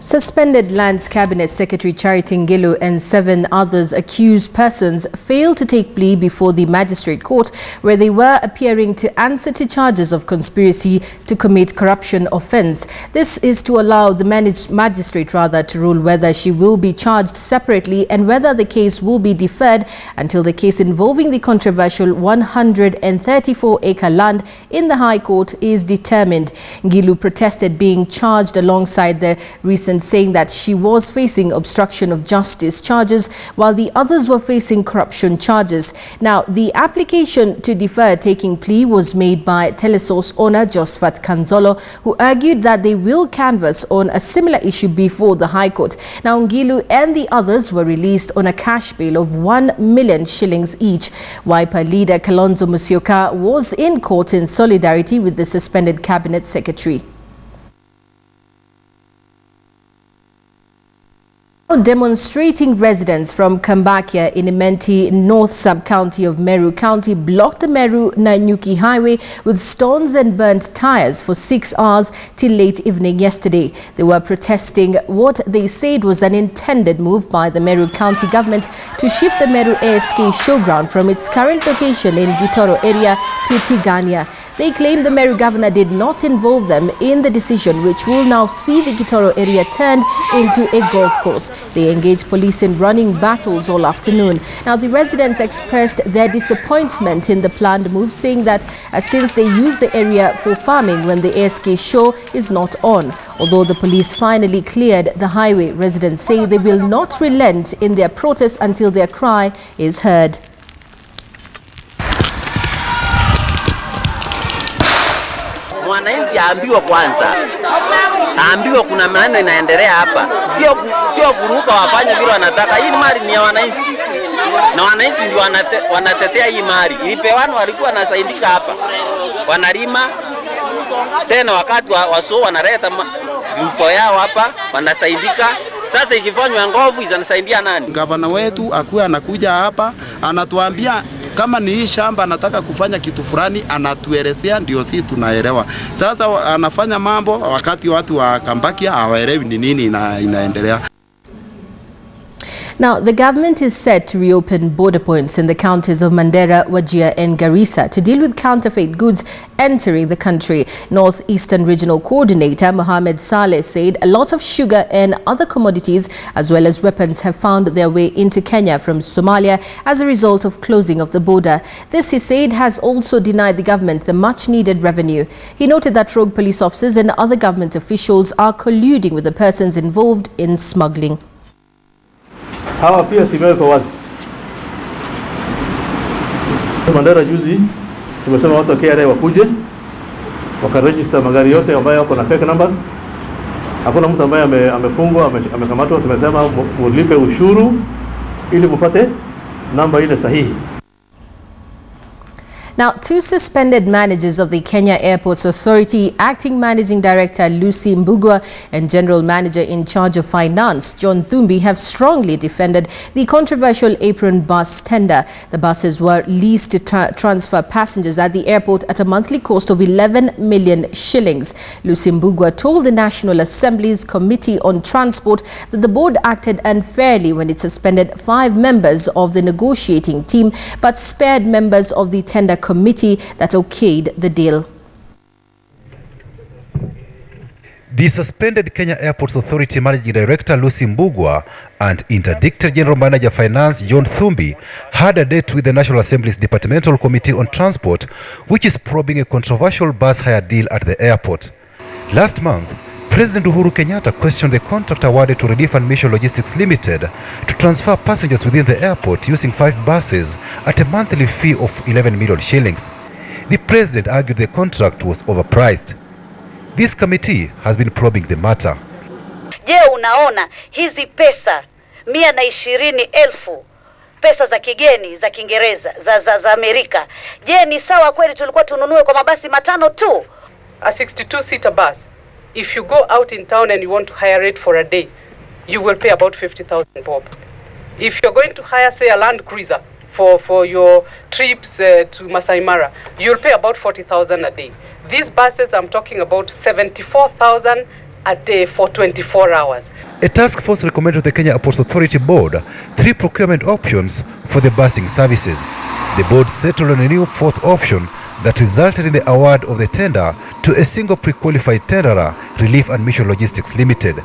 Suspended Lands Cabinet Secretary Charity Ngilu and 7 others accused persons failed to take plea before the magistrate court, where they were appearing to answer to charges of conspiracy to commit corruption offence. This is to allow the magistrate to rule whether she will be charged separately and whether the case will be deferred until the case involving the controversial 134-acre land in the High Court is determined. Ngilu protested being charged alongside the recent saying that she was facing obstruction of justice charges while the others were facing corruption charges. Now, the application to defer taking plea was made by Telesource owner Josephat Kanzolo, who argued that they will canvass on a similar issue before the High Court. Now, Ngilu and the others were released on a cash bail of 1 million shillings each. Wiper leader Kalonzo Musyoka was in court in solidarity with the suspended cabinet secretary. Demonstrating residents from Kambakia in Imenti North Sub-County of Meru County blocked the Meru-Nanyuki highway with stones and burnt tires for 6 hours till late evening yesterday. They were protesting what they said was an intended move by the Meru County government to shift the Meru ASK showground from its current location in Gitoro area to Tigania. They claim the Meru governor did not involve them in the decision, which will now see the Gitoro area turned into a golf course. They engaged police in running battles all afternoon. Now, the residents expressed their disappointment in the planned move, saying that since they use the area for farming when the ASK show is not on. Although the police finally cleared the highway, residents say they will not relent in their protest until their cry is heard. Mwananchi aambiwa kwanza, aambiwa kuna maana inaendelea hapa, sio kuruka wafanye vile wanataka. Hii mali ni ya wananchi na wananchi ndio wanatetea hii mali. Ilipewana, walikuwa wanasaidika hapa, wanalima tena, wakati wasio wanaleta mfuko yao hapa wanasaidika. Sasa ikifanywa ngovu izanisaidia nani? Gavana wetu akuwa anakuja hapa anatuambia kama ni hii shamba anataka kufanya kitu fulani, anatuelezea ndio sisi tunaelewa. Sasa anafanya mambo wakati watu wa Kambakia hawaelewi ni nini inaendelea. Now, the government is set to reopen border points in the counties of Mandera, Wajir and Garissa to deal with counterfeit goods entering the country. Northeastern Regional Coordinator Mohammed Saleh said a lot of sugar and other commodities as well as weapons have found their way into Kenya from Somalia as a result of closing of the border. This, he said, has also denied the government the much-needed revenue. He noted that rogue police officers and other government officials are colluding with the persons involved in smuggling. Hawa pia simewekwa wazi. Mandera juzi tumesema watu wa KRA wakuje wakaregister magari yote ambayo yako na fake numbers. Hakuna mtu ambaye amefungwa, amekamatwa. Tumesema mulipe ushuru ili mpate namba ile sahihi. Now, 2 suspended managers of the Kenya Airports Authority, Acting Managing Director Lucy Mbugua and General Manager in charge of Finance John Thumbi, have strongly defended the controversial apron bus tender. The buses were leased to transfer passengers at the airport at a monthly cost of 11 million shillings. Lucy Mbugua told the National Assembly's Committee on Transport that the board acted unfairly when it suspended 5 members of the negotiating team but spared members of the tender committee that okayed the deal. The suspended Kenya Airports Authority Managing Director Lucy Mbugua and Interdicted General Manager Finance John Thumbi had a date with the National Assembly's Departmental Committee on Transport, which is probing a controversial bus hire deal at the airport. Last month, President Uhuru Kenyatta questioned the contract awarded to Relief and Mission Logistics Limited to transfer passengers within the airport using 5 buses at a monthly fee of 11 million shillings. The president argued the contract was overpriced. This committee has been probing the matter. Je, unaona hizi pesa 120,000 pesa za kigeni za Kiingereza za Amerika, je ni sawa kweli tulikuwa tununue kwa mabasi 5 tu? A 62-seater bus, if you go out in town and you want to hire it for a day, you will pay about 50,000 bob. If you're going to hire, say, a Land Cruiser for your trips to Masai Mara, you'll pay about 40,000 a day. These buses, I'm talking about 74,000 a day for 24 hours. A task force recommended to the Kenya Airports Authority Board 3 procurement options for the busing services. The board settled on a new 4th option that resulted in the award of the tender to a single pre-qualified tenderer, Relief and Mission Logistics Limited.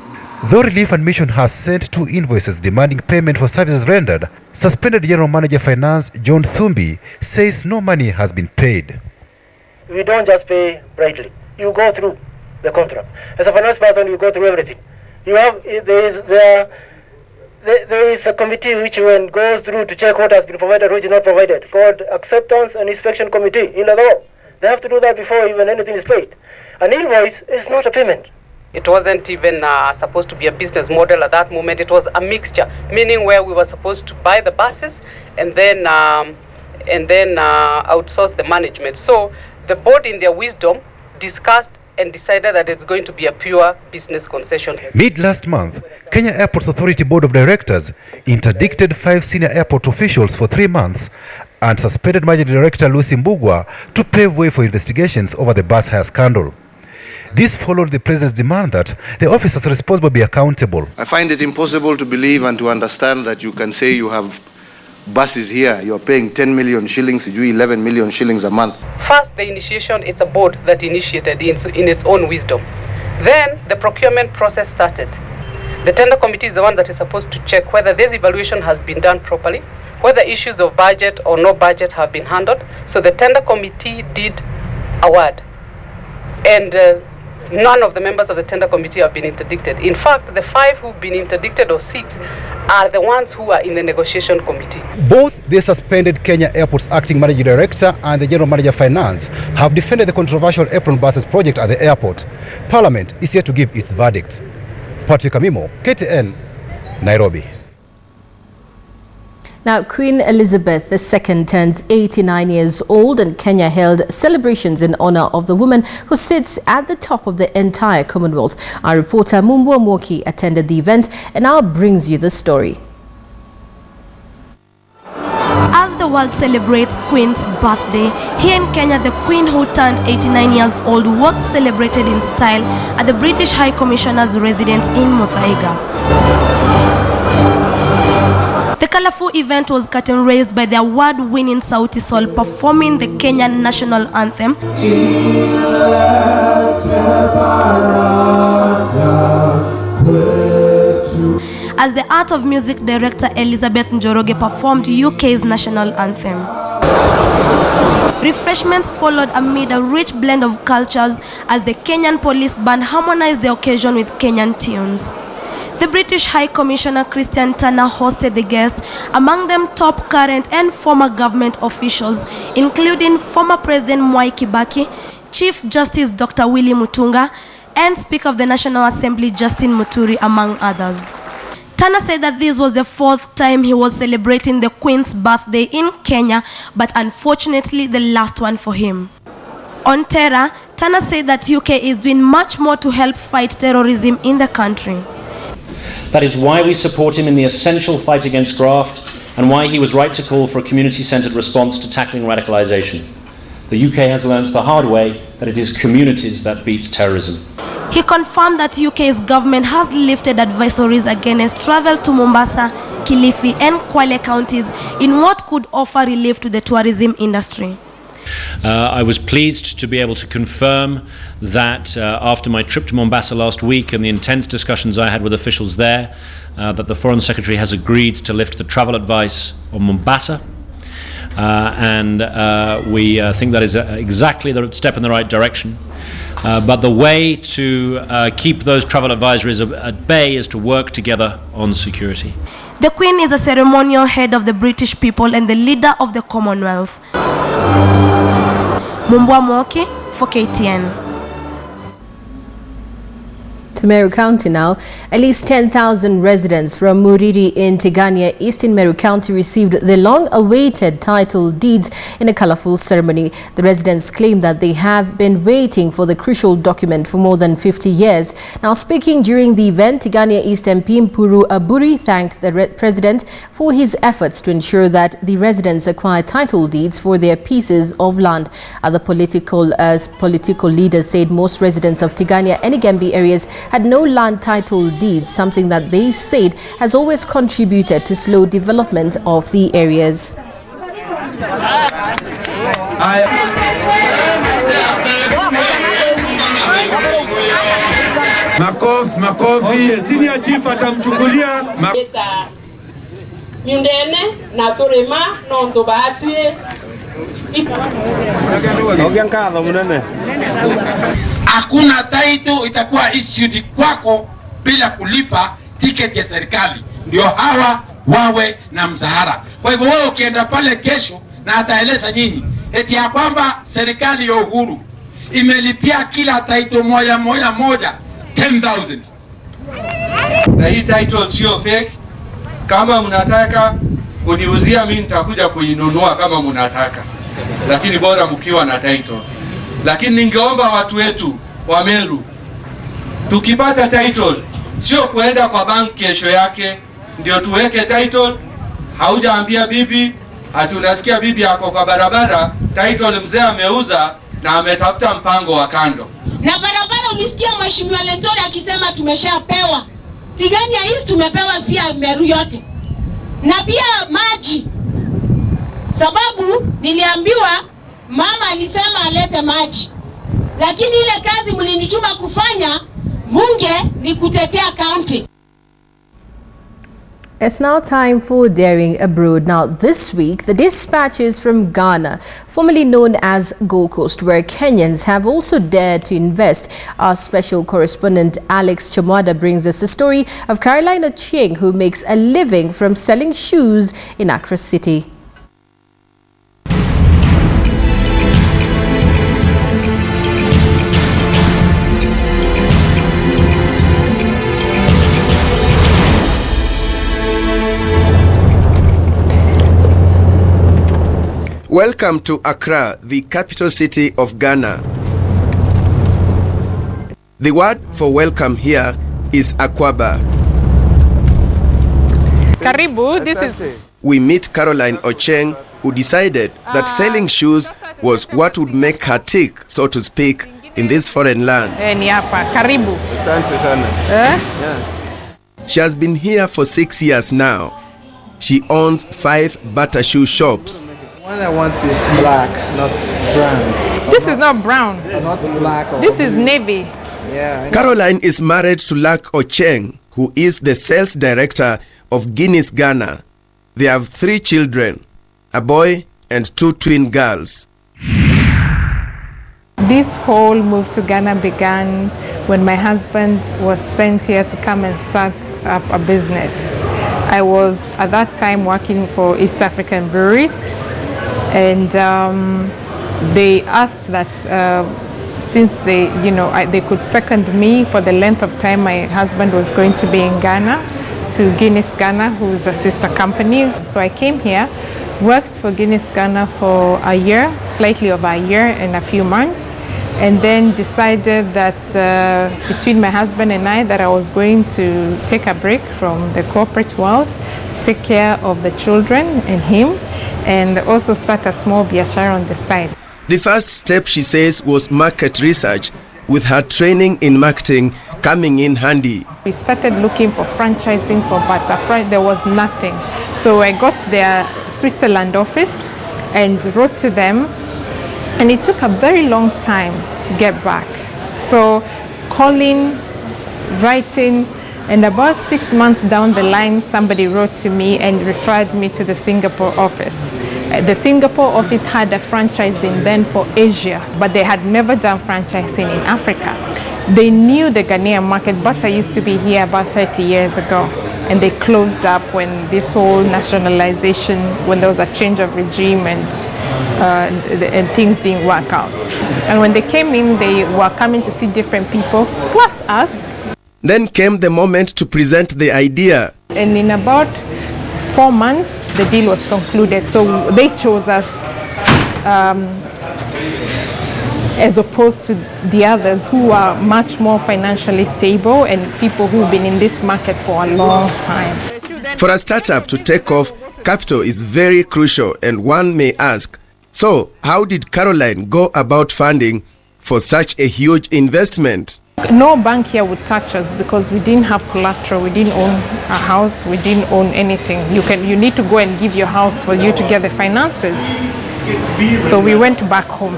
Though Relief and Mission has sent 2 invoices demanding payment for services rendered, suspended General Manager Finance John Thumbi says no money has been paid. We don't just pay brightly. You go through the contract. As a finance person, you go through everything. You have there is a committee which goes through to check what has been provided, which is not provided, called Acceptance and Inspection Committee in the law. They have to do that before even anything is paid. An invoice is not a payment. It wasn't even supposed to be a business model at that moment. It was a mixture, meaning where we were supposed to buy the buses and then outsource the management. So the board, in their wisdom, discussed and decided that it's going to be a pure business concession. Mid last month, Kenya Airports Authority Board of Directors interdicted 5 senior airport officials for 3 months and suspended Managing Director Lucy Mbugua to pave way for investigations over the bus hire scandal. This followed the president's demand that the officers responsible be accountable. I find it impossible to believe and to understand that you can say you have buses here, you're paying 10 million shillings, you do 11 million shillings a month. First, the initiation, it's a board that initiated in its own wisdom. Then the procurement process started. The tender committee is the one that is supposed to check whether this evaluation has been done properly, whether issues of budget or no budget have been handled. So the tender committee did award. And none of the members of the tender committee have been interdicted. In fact, the 5 who've been interdicted, or 6, are the ones who are in the negotiation committee. Both the suspended Kenya Airports Acting Managing Director and the General Manager Finance have defended the controversial apron buses project at the airport. Parliament is yet to give its verdict. Patrick Amimo, KTN, Nairobi. Now, Queen Elizabeth II turns 89 years old, and Kenya held celebrations in honor of the woman who sits at the top of the entire Commonwealth. Our reporter Mumbwa Mwoki attended the event and now brings you the story. As the world celebrates Queen's birthday, here in Kenya, the Queen, who turned 89 years old, was celebrated in style at the British High Commissioner's residence in Muthaiga. The colorful event was curtain raised by the award-winning Sauti Sol performing the Kenyan national anthem, as the Art of Music director Elizabeth Njoroge performed UK's national anthem. Refreshments followed amid a rich blend of cultures as the Kenyan police band harmonized the occasion with Kenyan tunes. The British High Commissioner Christian Turner hosted the guests, among them top current and former government officials, including former President Mwai Kibaki, Chief Justice Dr. Willy Mutunga, and Speaker of the National Assembly Justin Muturi, among others. Turner said that this was the 4th time he was celebrating the Queen's birthday in Kenya, but unfortunately the last one for him. On terror, Turner said that UK is doing much more to help fight terrorism in the country. That is why we support him in the essential fight against graft and why he was right to call for a community-centred response to tackling radicalisation. The UK has learnt the hard way that it is communities that beat terrorism. He confirmed that UK's government has lifted advisories against travel to Mombasa, Kilifi and Kwale counties in what could offer relief to the tourism industry. I was pleased to be able to confirm that after my trip to Mombasa last week and the intense discussions I had with officials there, that the Foreign Secretary has agreed to lift the travel advice on Mombasa. We think that is exactly the step in the right direction. But the way to keep those travel advisories at bay is to work together on security. The Queen is a ceremonial head of the British people and the leader of the Commonwealth. Mumbwa Mwoki for KTN. To Meru County now, at least 10,000 residents from Muriri in Tigania, Eastern Meru County, received the long-awaited title deeds in a colorful ceremony. The residents claim that they have been waiting for the crucial document for more than 50 years. Now, speaking during the event, Tigania East MP Mpuru Aburi thanked the president for his efforts to ensure that the residents acquire title deeds for their pieces of land. Other political leaders said most residents of Tigania and Igembe areas had no land title deeds, something that they said has always contributed to slow development of the areas. Makofi. Senior chief atamchukulia Nyundene na Torema nondo batwe. Hakuna title itakuwa issued kwako bila kulipa ticket ya serikali. Ndio hawa wawe na mzahara. Kwa hivyo wewe ukienda pale kesho na ataeleza nyinyi eti ya kwamba serikali ya Uhuru imelipia kila title moja 10,000. Na hii title sio fake. Kama mnataka kuniuzia mimi nitakuja kuinunua kama mnataka. Lakini bora mkiwa na title. Lakini ningeomba watu wetu wa Meru tukipata title sio kuenda kwa bank kesho yake ndio tuweke title. Haujaambia bibi, ati unasikia bibi yako kwa barabara, title mzee ameuza na ametafuta mpango wa kando. Na barabara ulisikia mheshimiwa Lentori akisema tumeshapewa. Tigania East tumepewa pia Meru yote. Na pia maji. Sababu niliambiwa mama alisema alete maji. Lakini ile kazi mlinituma kufanya bunge ni kutetea county. It's now time for Daring Abroad. Now, this week, the dispatch is from Ghana, formerly known as Gold Coast, where Kenyans have also dared to invest. Our special correspondent Alex Chamwada brings us the story of Caroline Ochieng, who makes a living from selling shoes in Accra City. Welcome to Accra, the capital city of Ghana. The word for welcome here is Akwaba. Karibu, this is... We meet Caroline Ochieng, who decided that selling shoes was what would make her tick, so to speak, in this foreign land. Karibu. She has been here for 6 years now. She owns 5 butter shoe shops. What I want is black, not brown. This is not brown. Not black. This is navy. Yeah. Caroline is married to Lak Ochieng, who is the sales director of Guinness Ghana. They have 3 children, a boy and 2 twin girls. This whole move to Ghana began when my husband was sent here to come and start up a business. I was at that time working for East African breweries. And they asked that since they could second me for the length of time my husband was going to be in Ghana, to Guinness Ghana, who is a sister company. So I came here, worked for Guinness Ghana for a year, slightly over a year and a few months, and then decided that between my husband and I that I was going to take a break from the corporate world, take care of the children and him, and also start a small biashara on the side. The first step, she says, was market research, with her training in marketing coming in handy. We started looking for franchising for butter. There was nothing. So I got their Switzerland office and wrote to them, and it took a very long time to get back. So calling, writing, and about 6 months down the line, somebody wrote to me and referred me to the Singapore office. The Singapore office had a franchising then for Asia, but they had never done franchising in Africa. They knew the Ghanaian market. Butter used to be here about 30 years ago, and they closed up when this whole nationalization, when there was a change of regime and things didn't work out. And when they came in, they were coming to see different people, plus us. Then came the moment to present the idea. And in about 4 months, the deal was concluded. So they chose us as opposed to the others who are much more financially stable and people who've been in this market for a long time. For a startup to take off, capital is very crucial, and one may ask, so how did Caroline go about funding for such a huge investment? No bank here would touch us because we didn't have collateral. We didn't own a house. We didn't own anything. You need to go and give your house for you to get the finances. So we went back home.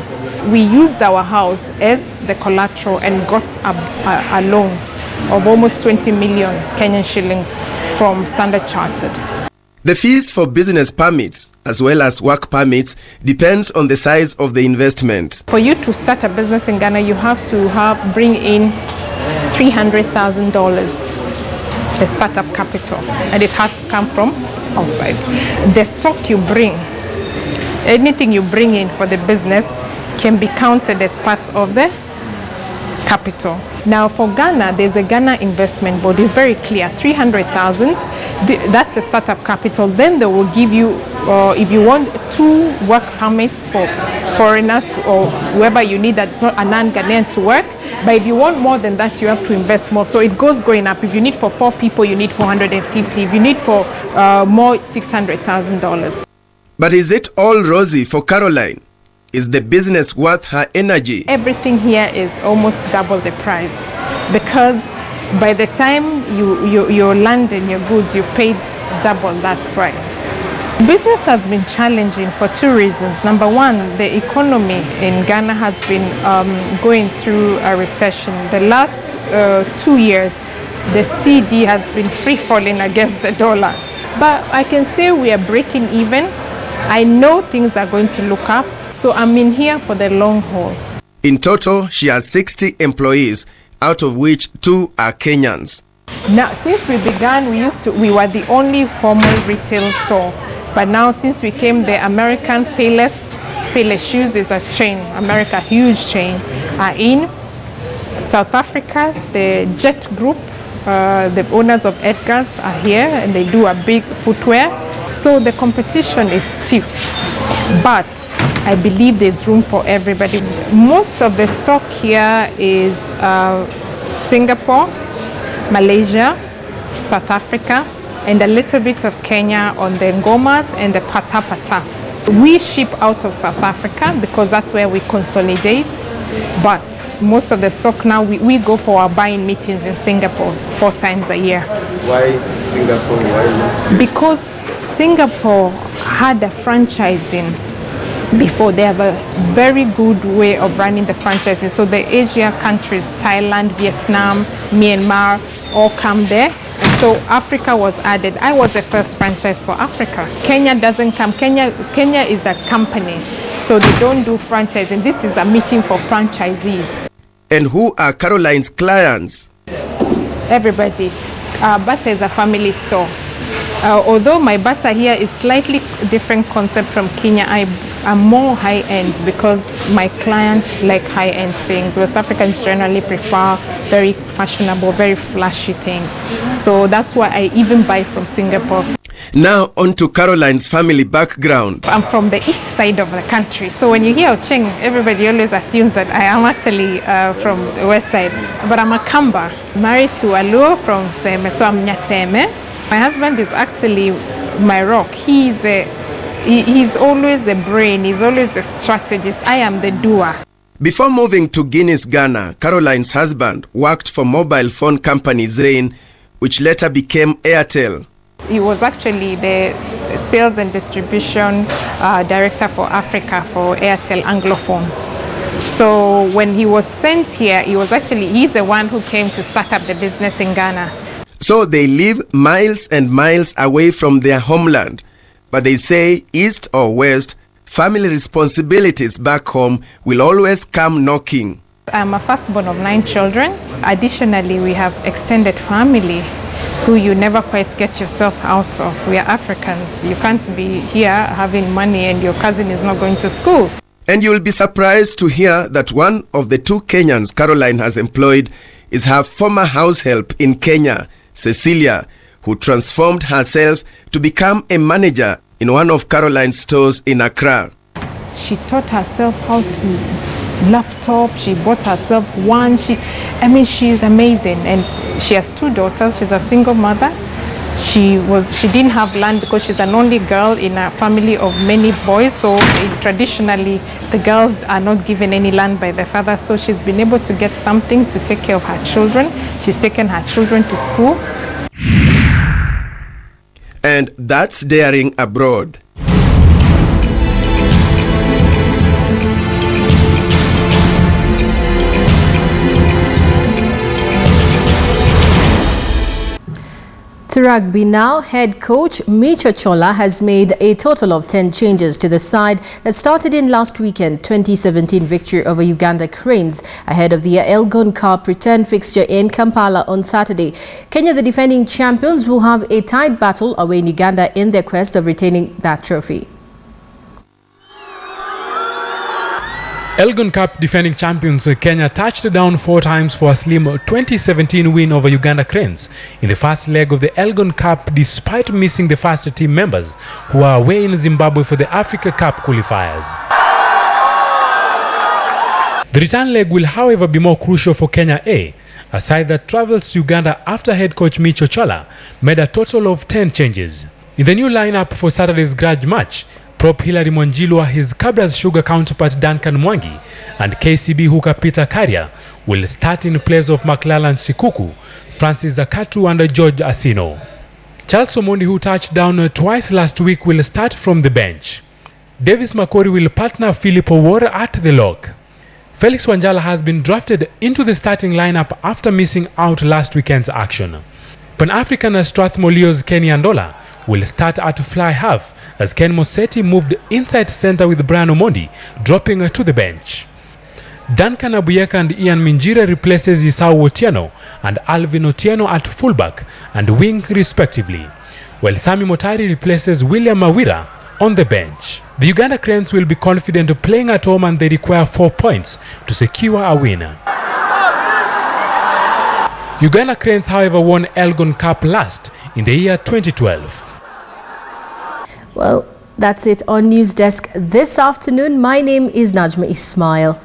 We used our house as the collateral and got a loan of almost 20 million Kenyan shillings from Standard Chartered. The fees for business permits as well as work permits depends on the size of the investment. For you to start a business in Ghana, you have to bring in $300,000, the startup capital, and it has to come from outside. The stock you bring, anything you bring in for the business can be counted as part of the capital. Now for Ghana, there's a Ghana investment board. It's very clear, 300,000, that's a startup capital. Then they will give you, if you want 2 work permits for foreigners or whoever you need that's not a non-Ghanaian to work. But if you want more than that, you have to invest more. So it goes going up. If you need for 4 people, you need 450. If you need for more, $600,000. But is it all rosy for Caroline? Is the business worth her energy? Everything here is almost double the price because by the time you land in your goods, you paid double that price. Business has been challenging for 2 reasons. Number one, the economy in Ghana has been going through a recession. The last 2 years, the CD has been free falling against the dollar. But I can say we are breaking even. I know things are going to look up. So I'm in here for the long haul. In total, she has 60 employees, out of which 2 are Kenyans. Now, since we began, we were the only formal retail store. But now, since we came, the American Payless Shoes is a chain, America, huge chain, are in. South Africa, the Jet Group, the owners of Edgar's are here, and they do a big footwear. So the competition is stiff. But I believe there's room for everybody. Most of the stock here is Singapore, Malaysia, South Africa, and a little bit of Kenya on the ngomas and the pata. We ship out of South Africa because that's where we consolidate. But most of the stock now, we go for our buying meetings in Singapore 4 times a year. Why Singapore? Why not? Because Singapore had a franchising before. They have a very good way of running the franchising. So the Asia countries, Thailand, Vietnam, Myanmar, all come there. And so Africa was added. I was the first franchise for Africa. Kenya doesn't come. Kenya is a company. So they don't do franchising. This is a meeting for franchisees. And who are Caroline's clients? Everybody. Butter is a family store. Although my butter here is slightly different concept from Kenya, I'm more high-end because my clients like high-end things. West Africans generally prefer very fashionable, very flashy things. So that's why I even buy from Singapore. Now on to Caroline's family background. I'm from the east side of the country. So when you hear Ocheng, everybody always assumes that I am actually from the west side. But I'm a Kamba, married to a Luo from Seme, so I'm Nyaseme. My husband is actually my rock. He's always the brain, he's always a strategist. I am the doer. Before moving to Guinness, Ghana, Caroline's husband worked for mobile phone company Zain, which later became Airtel. He was actually the sales and distribution director for Africa for Airtel Anglophone. So when he was sent here, he's the one who came to start up the business in Ghana. So they live miles and miles away from their homeland. But they say east or west, family responsibilities back home will always come knocking. I'm a firstborn of 9 children. Additionally, we have extended family who you never quite get yourself out of. We are Africans. You can't be here having money and your cousin is not going to school. And you'll be surprised to hear that one of the 2 Kenyans Caroline has employed is her former house help in Kenya, Cecilia, who transformed herself to become a manager in one of Caroline's stores in Accra. She taught herself how to laptop, she bought herself one. She's amazing, and she has 2 daughters. She's a single mother. she didn't have land because she's an only girl in a family of many boys. So traditionally, the girls are not given any land by their father. So she's been able to get something to take care of her children. She's taken her children to school. And that's daring abroad. To rugby now, head coach Micho Chola has made a total of 10 changes to the side that started in last weekend 2017 victory over Uganda Cranes ahead of the Elgon Cup return fixture in Kampala on Saturday. Kenya, the defending champions, will have a tight battle away in Uganda in their quest of retaining that trophy. Elgon Cup defending champions Kenya touched down 4 times for a slim 2017 win over Uganda Cranes in the first leg of the Elgon Cup, despite missing the first team members who are away in Zimbabwe for the Africa Cup qualifiers. The return leg will, however, be more crucial for Kenya A, a side that travels to Uganda after head coach Micho Chola made a total of 10 changes. In the new lineup for Saturday's grudge match, prop Hilary Mwanjilwa, his Cabra's Sugar counterpart Duncan Mwangi, and KCB hooker Peter Karia will start in place of McLellan Shikuku, Francis Zakatu and George Asino. Charles Omondi, who touched down twice last week, will start from the bench. Davis Makori will partner Philip Owora at the lock. Felix Wanjala has been drafted into the starting lineup after missing out last weekend's action. Pan-African Strathmore Leos Kenny Andola will start at fly half as Ken Mosetti moved inside center with Brian Omondi dropping to the bench. Duncan Abuyeka and Ian Minjire replaces Isao Otieno and Alvin Otieno at fullback and wing respectively, while Sami Motari replaces William Mawira on the bench. The Uganda Cranes will be confident playing at home and they require 4 points to secure a win. Uganda Cranes, however, won Elgon Cup last in the year 2012. Well, that's it on Newsdesk this afternoon. My name is Najma Ismail.